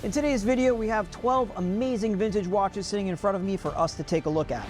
In today's video, we have 12 amazing vintage watches sitting in front of me for us to take a look at.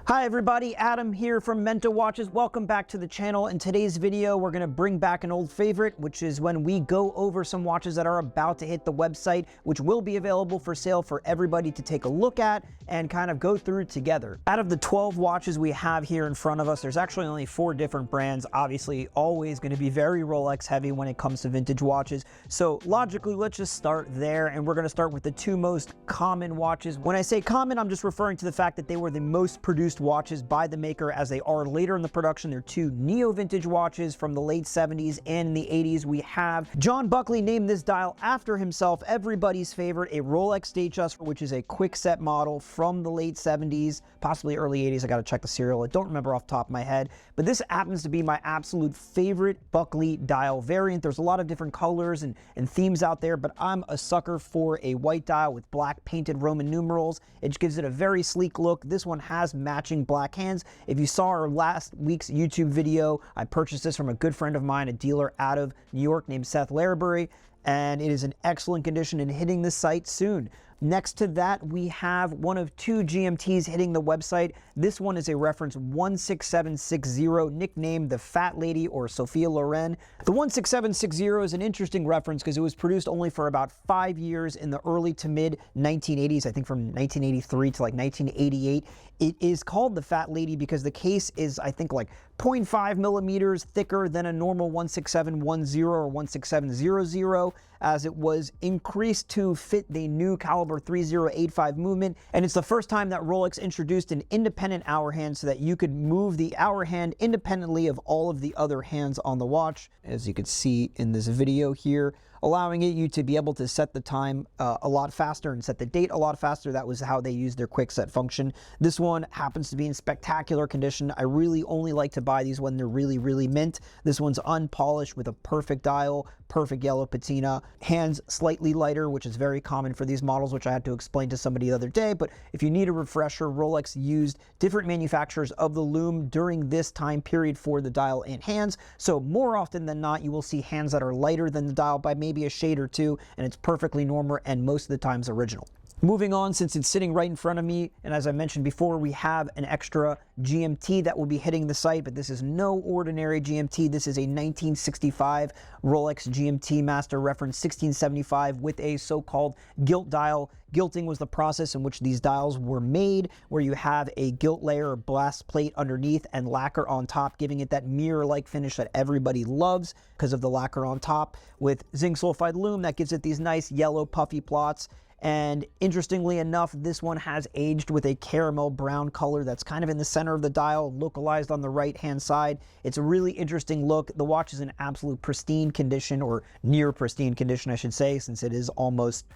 Hi everybody, Adam here from Menta Watches. Welcome back to the channel. In today's video, we're going to bring back an old favorite, which is when we go over some watches that are about to hit the website, which will be available for sale for everybody to take a look at and kind of go through together. Out of the 12 watches we have here in front of us, there's actually only 4 different brands. Obviously, always going to be very Rolex heavy when it comes to vintage watches. So logically, let's just start there, and we're going to start with the 2 most common watches. When I say common, I'm just referring to the fact that they were the most produced watches by the maker as they are later in the production. They're 2 neo-vintage watches from the late 70s and in the 80s. We have John Buckley named this dial after himself, everybody's favorite, a Rolex Datejust, which is a quick set model from the late 70s, possibly early 80s. I got to check the serial. I don't remember off the top of my head, but this happens to be my absolute favorite Buckley dial variant. There's a lot of different colors and themes out there, but I'm a sucker for a white dial with black painted Roman numerals. It gives it a very sleek look. This one has matching black hands. If you saw our last week's YouTube video, I purchased this from a good friend of mine, a dealer out of New York named Seth Larrabury, and it is in excellent condition and hitting the site soon. Next to that, we have one of 2 GMTs hitting the website. This one is a reference 16760, nicknamed the Fat Lady or Sophia Loren. The 16760 is an interesting reference because it was produced only for about 5 years in the early to mid 1980s, I think from 1983 to like 1988. It is called the Fat Lady because the case is, I think, like 0.5 millimeters thicker than a normal 16710 or 16700, as it was increased to fit the new caliber 3085 movement. And it's the first time that Rolex introduced an independent hour hand so that you could move the hour hand independently of all of the other hands on the watch, as you can see in this video here, allowing you to be able to set the time a lot faster and set the date a lot faster. That was how they used their quick set function. This one happens to be in spectacular condition. I really only like to buy these when they're really mint. This one's unpolished with a perfect dial, perfect yellow patina, hands slightly lighter, which is very common for these models, which I had to explain to somebody the other day. But if you need a refresher, Rolex used different manufacturers of the lume during this time period for the dial and hands. So more often than not, you will see hands that are lighter than the dial by maybe a shade or 2, and it's perfectly normal and most of the times original. Moving on, since it's sitting right in front of me, and as I mentioned before, we have an extra GMT that will be hitting the site, but this is no ordinary GMT. This is a 1965 Rolex GMT Master Reference 1675 with a so-called gilt dial. Gilting was the process in which these dials were made, where you have a gilt layer or blast plate underneath and lacquer on top, giving it that mirror-like finish that everybody loves because of the lacquer on top, with zinc sulfide lume that gives it these nice yellow puffy plots. And interestingly enough, this one has aged with a caramel brown color that's kind of in the center of the dial, localized on the right-hand side. It's a really interesting look. The watch is in absolute pristine condition, or near pristine condition, I should say, since it is almost,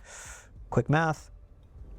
quick math,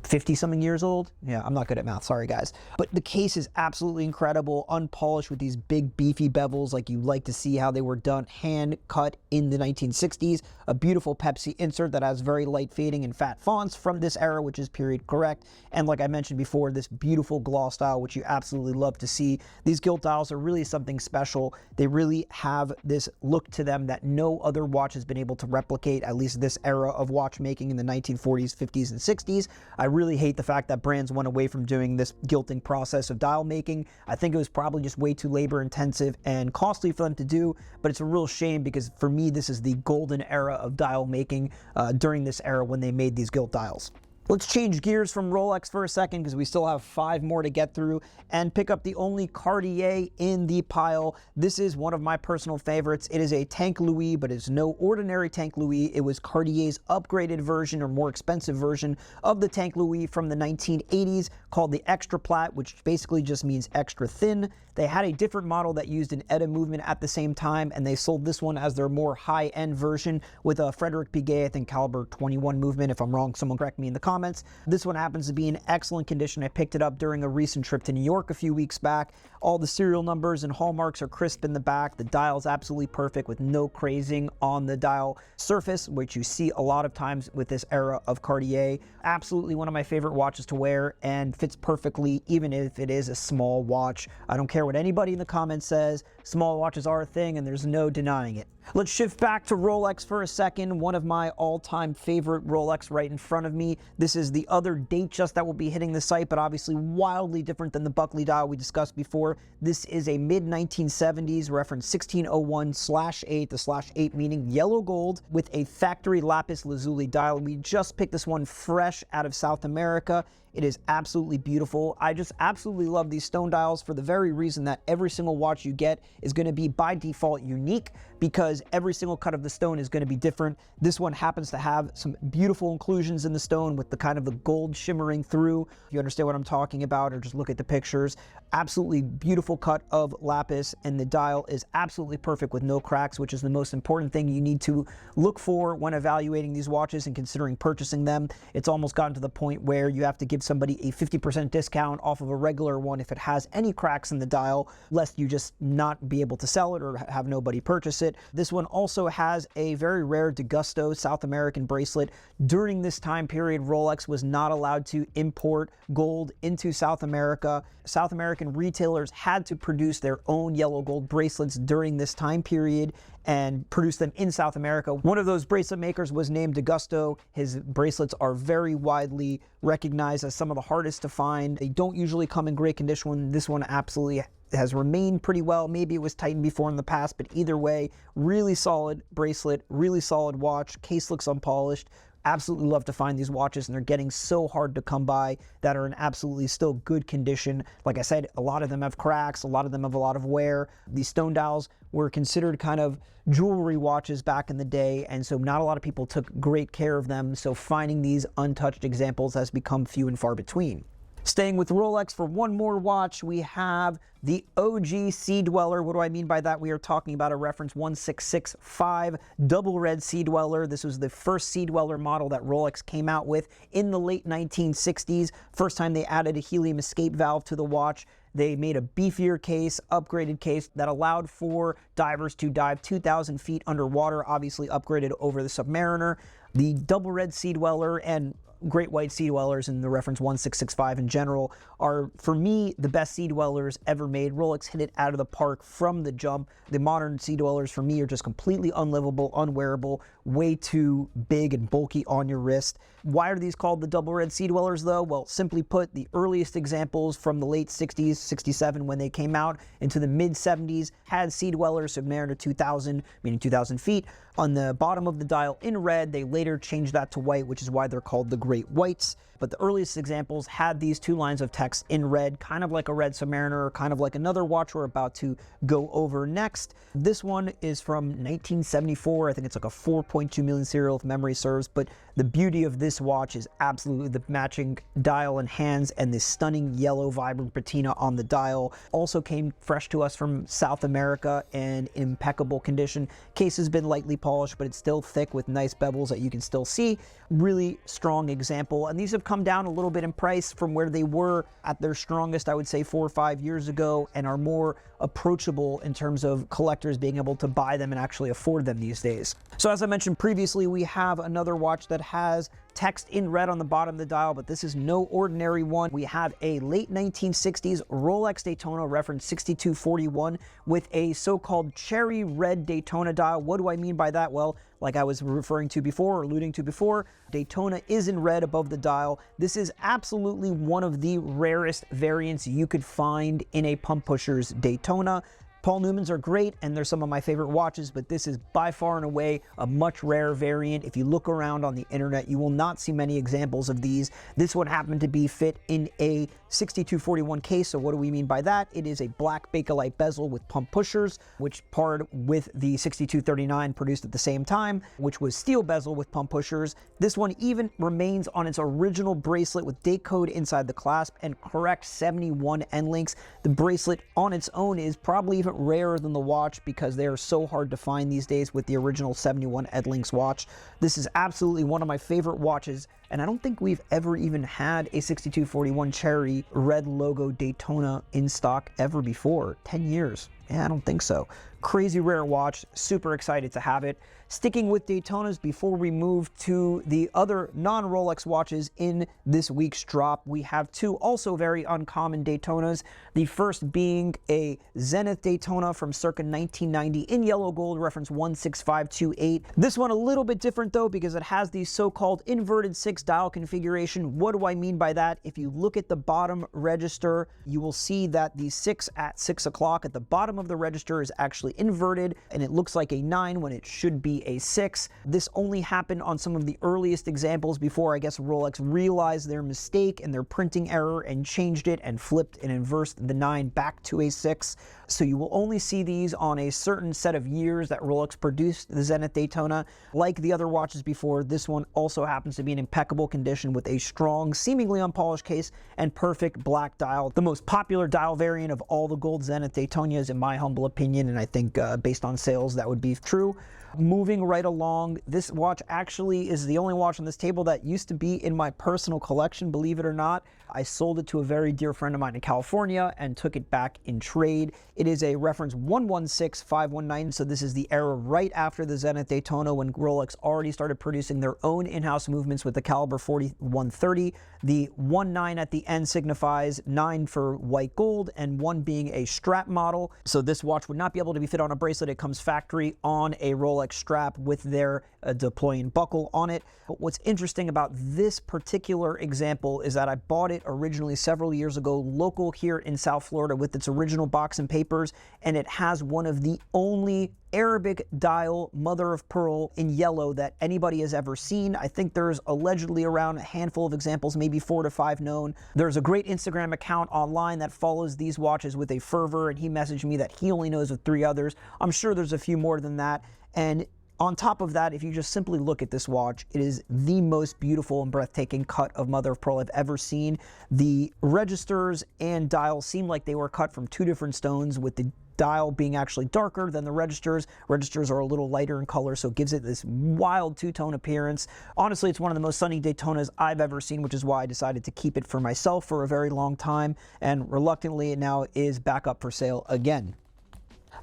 50-something years old. Yeah, I'm not good at math, sorry guys. But the case is absolutely incredible, unpolished with these big beefy bevels like you like to see how they were done, hand cut in the 1960s. A beautiful Pepsi insert that has very light fading and fat fonts from this era, which is period correct. And like I mentioned before, this beautiful gloss dial, which you absolutely love to see. These gilt dials are really something special. They really have this look to them that no other watch has been able to replicate, at least this era of watchmaking in the 1940s, 50s, and 60s. I really hate the fact that brands went away from doing this gilting process of dial making. I think it was probably just way too labor intensive and costly for them to do, but it's a real shame because for me, this is the golden era of dial making during this era when they made these gilt dials. Let's change gears from Rolex for a second because we still have 5 more to get through and pick up the only Cartier in the pile. This is one of my personal favorites. It is a Tank Louis, but it's no ordinary Tank Louis. It was Cartier's upgraded version or more expensive version of the Tank Louis from the 1980s called the Extra Plat, which basically just means extra thin. They had a different model that used an ETA movement at the same time, and they sold this one as their more high-end version with a Frederick Piguet, I think caliber 21 movement. If I'm wrong, someone correct me in the comments. This one happens to be in excellent condition. I picked it up during a recent trip to New York a few weeks back. All the serial numbers and hallmarks are crisp in the back. The dial is absolutely perfect with no crazing on the dial surface, which you see a lot of times with this era of Cartier. Absolutely one of my favorite watches to wear and fits perfectly even if it is a small watch. I don't care what anybody in the comments says. Small watches are a thing and there's no denying it. Let's shift back to Rolex for a second. One of my all-time favorite Rolex right in front of me. This is the other Datejust that will be hitting the site, but obviously wildly different than the Buckley dial we discussed before. This is a mid-1970s reference 1601/8, the /8 meaning yellow gold with a factory lapis lazuli dial. We just picked this one fresh out of South America. It is absolutely beautiful. I just absolutely love these stone dials for the very reason that every single watch you get is going to be by default unique, because every single cut of the stone is going to be different. This one happens to have some beautiful inclusions in the stone with the kind of the gold shimmering through. If you understand what I'm talking about, or just look at the pictures, absolutely beautiful cut of lapis, and the dial is absolutely perfect with no cracks, which is the most important thing you need to look for when evaluating these watches and considering purchasing them. It's almost gotten to the point where you have to give somebody a 50% discount off of a regular one if it has any cracks in the dial, lest you just not be able to sell it or have nobody purchase it. This one also has a very rare Degusto South American bracelet. During this time period, Rolex was not allowed to import gold into South America. South American retailers had to produce their own yellow gold bracelets during this time period and produce them in South America. One of those bracelet makers was named Degusto. His bracelets are very widely recognized as some of the hardest to find. They don't usually come in great condition. This one absolutely has remained pretty well. Maybe it was tightened before in the past, but either way, really solid bracelet, really solid watch. Case looks unpolished. Absolutely love to find these watches, and they're getting so hard to come by that are in absolutely still good condition. Like I said, a lot of them have cracks, a lot of them have a lot of wear. These stone dials were considered kind of jewelry watches back in the day, and so not a lot of people took great care of them, so finding these untouched examples has become few and far between. Staying with Rolex for one more watch, we have the OG Sea Dweller. What do I mean by that? We are talking about a reference 1665 double red Sea Dweller. This was the first Sea Dweller model that Rolex came out with in the late 1960s. First time they added a helium escape valve to the watch. They made a beefier case, upgraded case that allowed for divers to dive 2,000 feet underwater, obviously upgraded over the Submariner. The double red Sea Dweller and great white Sea Dwellers and the reference 1665 in general are, for me, the best Sea Dwellers ever made. Rolex hit it out of the park from the jump. The modern Sea Dwellers for me are just completely unlivable, unwearable, way too big and bulky on your wrist. Why are these called the double red Sea Dwellers though? Well, simply put, the earliest examples from the late 60s, 67 when they came out, into the mid 70s had Sea Dwellers, Submariner 2000, meaning 2,000 feet, on the bottom of the dial in red. They later changed that to white, which is why they're called the Great Whites. But the earliest examples had these two lines of text in red, kind of like a red Submariner, kind of like another watch we're about to go over next. This one is from 1974. I think it's like a 4.2 million serial if memory serves, but the beauty of this watch is absolutely the matching dial and hands and this stunning yellow vibrant patina on the dial. Also came fresh to us from South America and in impeccable condition. Case has been lightly polished, but it's still thick with nice bevels that you can still see. Really strong example, and these have come down a little bit in price from where they were at their strongest, I would say 4 or 5 years ago, and are more approachable in terms of collectors being able to buy them and actually afford them these days. So as I mentioned previously, we have another watch that has text in red on the bottom of the dial, but this is no ordinary one. We have a late 1960s Rolex Daytona reference 6241 with a so-called cherry red Daytona dial. What do I mean by that? Well, like I was referring to before, or alluding to before, Daytona is in red above the dial. This is absolutely one of the rarest variants you could find in a pump pusher's Daytona. Paul Newmans are great, and they're some of my favorite watches, but this is by far and away a much rarer variant. If you look around on the internet, you will not see many examples of these. This one happened to be fit in a 6241 case, so what do we mean by that? It is a black Bakelite bezel with pump pushers, which paired with the 6239 produced at the same time, which was steel bezel with pump pushers. This one even remains on its original bracelet with date code inside the clasp and correct 71 end links. The bracelet on its own is probably even rarer than the watch because they are so hard to find these days with the original 71 Ed Links watch. This is absolutely one of my favorite watches, and I don't think we've ever even had a 6241 cherry red logo Daytona in stock ever before. 10 years. Yeah, I don't think so. Crazy rare watch, super excited to have it. Sticking with Daytonas before we move to the other non-Rolex watches in this week's drop, we have two also very uncommon Daytonas. The first being a Zenith Daytona from circa 1990 in yellow gold, reference 16528. This one a little bit different though, because it has the so-called inverted 6 dial configuration. What do I mean by that? If you look at the bottom register, you will see that the 6 at 6 o'clock at the bottom of the register is actually inverted, and it looks like a 9 when it should be a 6. This only happened on some of the earliest examples before, I guess, Rolex realized their mistake and their printing error and changed it and flipped and inversed the 9 back to a 6. So you will only see these on a certain set of years that Rolex produced the Zenith Daytona. Like the other watches before, this one also happens to be in impeccable condition with a strong, seemingly unpolished case and perfect black dial. The most popular dial variant of all the gold Zenith Daytonas, in my humble opinion, and I think based on sales that would be true. Moving right along, this watch actually is the only watch on this table that used to be in my personal collection, believe it or not. I sold it to a very dear friend of mine in California and took it back in trade. It is a reference 116519, so this is the era right after the Zenith Daytona when Rolex already started producing their own in-house movements with the caliber 4130. The 19 at the end signifies 9 for white gold and 1 being a strap model. So this watch would not be able to be fit on a bracelet. It comes factory on a Rolex strap with their deploying buckle on it. But what's interesting about this particular example is that I bought it originally several years ago, local here in South Florida, with its original box and papers, and it has one of the only Arabic dial mother of pearl in yellow that anybody has ever seen. I think there's allegedly around a handful of examples, maybe 4 to 5 known. There's a great Instagram account online that follows these watches with a fervor, and he messaged me that he only knows of 3 others. I'm sure there's a few more than that. And on top of that, if you just simply look at this watch, it is the most beautiful and breathtaking cut of mother of pearl I've ever seen. The registers and dials seem like they were cut from 2 different stones, with the dial being actually darker than the registers. Registers are a little lighter in color, so it gives it this wild two-tone appearance. Honestly, it's one of the most stunning Daytonas I've ever seen, which is why I decided to keep it for myself for a very long time, and reluctantly it now is back up for sale again.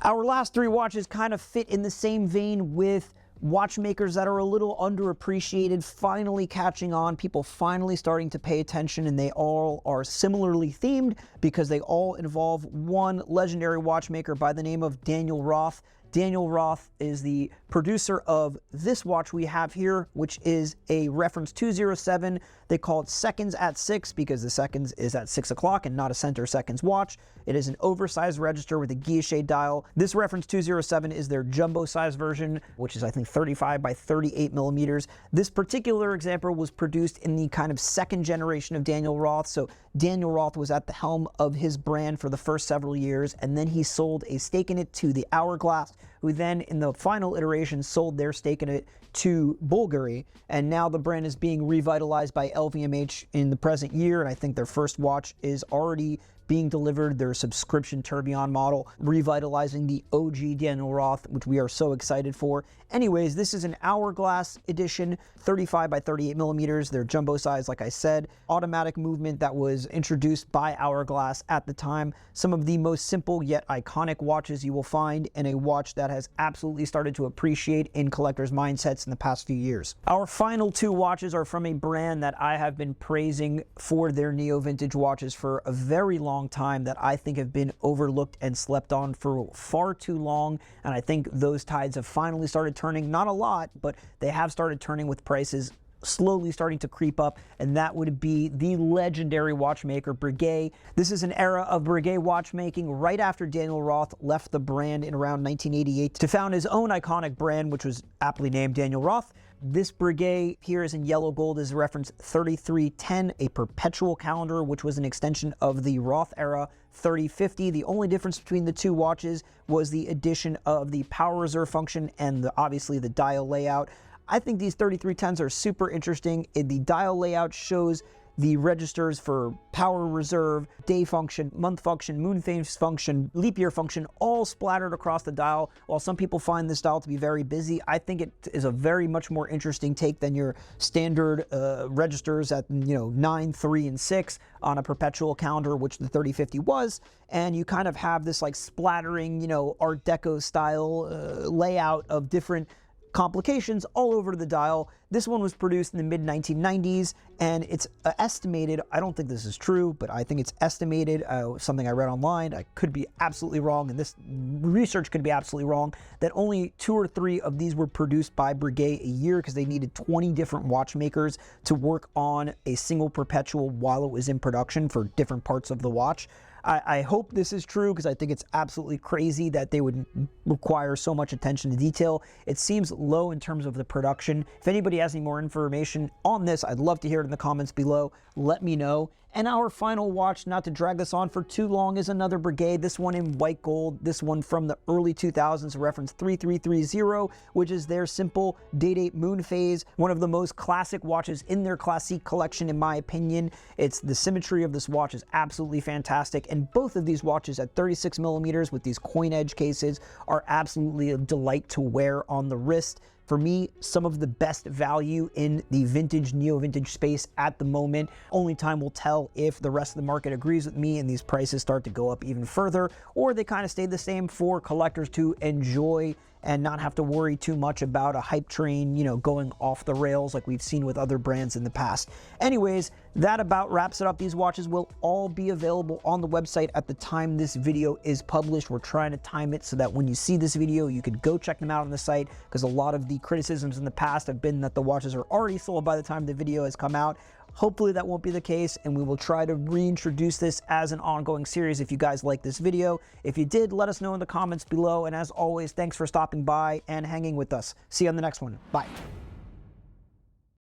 Our last 3 watches kind of fit in the same vein, with watchmakers that are a little underappreciated finally catching on, people finally starting to pay attention, and they all are similarly themed because they all involve one legendary watchmaker by the name of Daniel Roth. Daniel Roth is the producer of this watch we have here, which is a reference 207. They call it seconds at 6 because the seconds is at 6 o'clock and not a center seconds watch. It is an oversized register with a guilloche dial. This reference 207 is their jumbo size version, which is I think 35 by 38 millimeters. This particular example was produced in the kind of second generation of Daniel Roth. So Daniel Roth was at the helm of his brand for the first several years, and then he sold a stake in it to the Hourglass, who then in the final iteration sold their stake in it to Bulgari, and now the brand is being revitalized by LVMH in the present year, and I think their first watch is already being delivered, their subscription tourbillon model, revitalizing the OG Daniel Roth, which we are so excited for. Anyways, this is an Hourglass edition, 35 by 38 millimeters, their jumbo size, like I said, automatic movement that was introduced by Hourglass at the time. Some of the most simple yet iconic watches you will find, and a watch that has absolutely started to appreciate in collectors' mindsets in the past few years. Our final 2 watches are from a brand that I have been praising for their neo-vintage watches for a very long time, that I think have been overlooked and slept on for far too long, and I think those tides have finally started turning. Not a lot, but they have started turning, with prices slowly starting to creep up, and that would be the legendary watchmaker Breguet. This is an era of Breguet watchmaking right after Daniel Roth left the brand in around 1988 to found his own iconic brand, which was aptly named Daniel Roth. This Breguet here is in yellow gold, is reference 3310, a perpetual calendar, which was an extension of the Roth era 3050. The only difference between the 2 watches was the addition of the power reserve function and obviously the dial layout. I think these 3310s are super interesting. The dial layout shows the registers for power reserve, day function, month function, moon phase function, leap year function, all splattered across the dial. While some people find this dial to be very busy, I think it is a very much more interesting take than your standard registers at 9, 3, and 6 on a perpetual calendar, which the 3050 was. And you kind of have this like splattering, Art Deco style layout of different complications all over the dial. This one was produced in the mid-1990s, and it's estimated, I don't think this is true, but I think it's estimated, something I read online, I could be absolutely wrong, and this research could be absolutely wrong, that only 2 or 3 of these were produced by Breguet a year because they needed 20 different watchmakers to work on a single perpetual while it was in production for different parts of the watch. I hope this is true because I think it's absolutely crazy that they would require so much attention to detail. It seems low in terms of the production. If anybody has any more information on this, I'd love to hear it in the comments below. Let me know. And our final watch, not to drag this on for too long, is another Breguet, this one in white gold, this one from the early 2000s, reference 3330, which is their simple day-date moon phase, one of the most classic watches in their classique collection, in my opinion. It's the symmetry of this watch is absolutely fantastic, and both of these watches at 36 millimeters with these coin edge cases are absolutely a delight to wear on the wrist. For me, some of the best value in the vintage, neo-vintage space at the moment. Only time will tell if the rest of the market agrees with me and these prices start to go up even further, or they kind of stay the same for collectors to enjoy and not have to worry too much about a hype train, you know, going off the rails like we've seen with other brands in the past. Anyways, that about wraps it up. These watches will all be available on the website at the time this video is published. We're trying to time it so that when you see this video, you could go check them out on the site, because a lot of the criticisms in the past have been that the watches are already sold by the time the video has come out. Hopefully that won't be the case, and we will try to reintroduce this as an ongoing series if you guys like this video. If you did, let us know in the comments below, and as always, thanks for stopping by and hanging with us. See you on the next one. Bye.